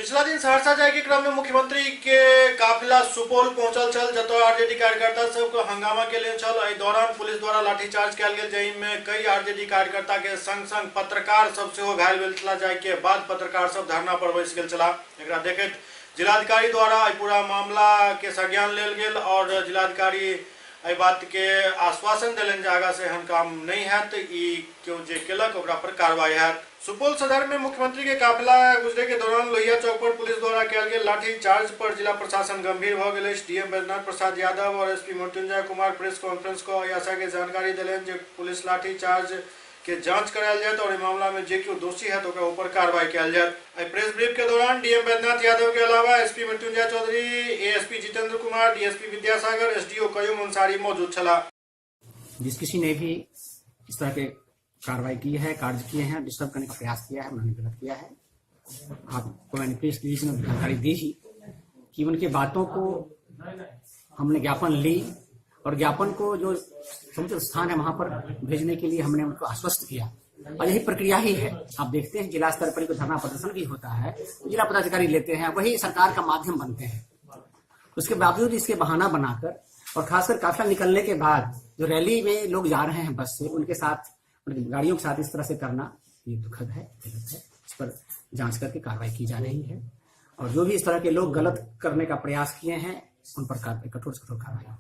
पिछला दिन सहरसा जाए के क्रम में मुख्यमंत्री के काफिला सुपौल पहुंचल छल, जतय आरजेडी कार्यकर्ता सबके हंगामा के लिए छल। एहि दौरान पुलिस द्वारा लाठीचार्ज कयल गेल, जाहि में कई आरजेडी कार्यकर्ता के संग संग पत्रकार सब सेहो घायल भेल छला। जाहि के बाद पत्रकार सब धरना पर बैस गेल छला। एकरा देखैत जिलाधिकारी द्वारा एहि पूरा मामला के संज्ञान लेल गेल और जिलाधिकारी एहि बात के आश्वासन दिलन जे आगा से एहन काम नहीं हैत, क्यों जे केलक ओकरा पर कार्रवाई हैत। सुपौल सदर में मुख्यमंत्री के काफिला गुजरे के दौरान लोहिया चौक पर पुलिस द्वारा कयल गेल लाठीचार्ज पर जिला प्रशासन गंभीर भ गेल। डीएम बैद्यनाथ प्रसाद यादव और SP Mrityunjay Kumar press conference को आशा के जानकारी दिलन जे पुलिस लाठीचार्ज के जांच करायल जाए और मामला में जे क्यों दोषी है तो ऊपर कार्रवाई कयल जाए। प्रेस ब्रीफ के दौरान डीएम बैद्यनाथ यादव के अलावा SP Mrityunjay Chaudhary, ASP Jitendra Kumar, DSP Vidyasagar, SDO Qayum Ansari मौजूद छला। जिस किसी ने भी इस तरह के कार्रवाई की है, कार्य किए हैं, डिस्टर्ब करने का प्रयास किया है, उन्होंने गलत किया है। आपको मैंने प्रेस रिलीज में जानकारी दी ही कि उनकी बातों को हमने ज्ञापन ली और ज्ञापन को जो समुचित स्थान है वहां पर भेजने के लिए हमने उनको आश्वस्त किया और यही प्रक्रिया ही है। आप देखते हैं जिला स्तर पर कोई धरना प्रदर्शन भी होता है, जिला पदाधिकारी लेते हैं, वही सरकार का माध्यम बनते हैं। उसके बावजूद इसके बहाना बनाकर और खासकर काफिला निकलने के बाद जो रैली में लोग जा रहे हैं बस से, उनके साथ उनकी गाड़ियों के साथ इस तरह से करना ये दुखद है, गलत है। इस पर जांच करके कार्रवाई की जा रही है और जो भी इस तरह के लोग गलत करने का प्रयास किए हैं उन पर कठोर से कठोर कार्रवाई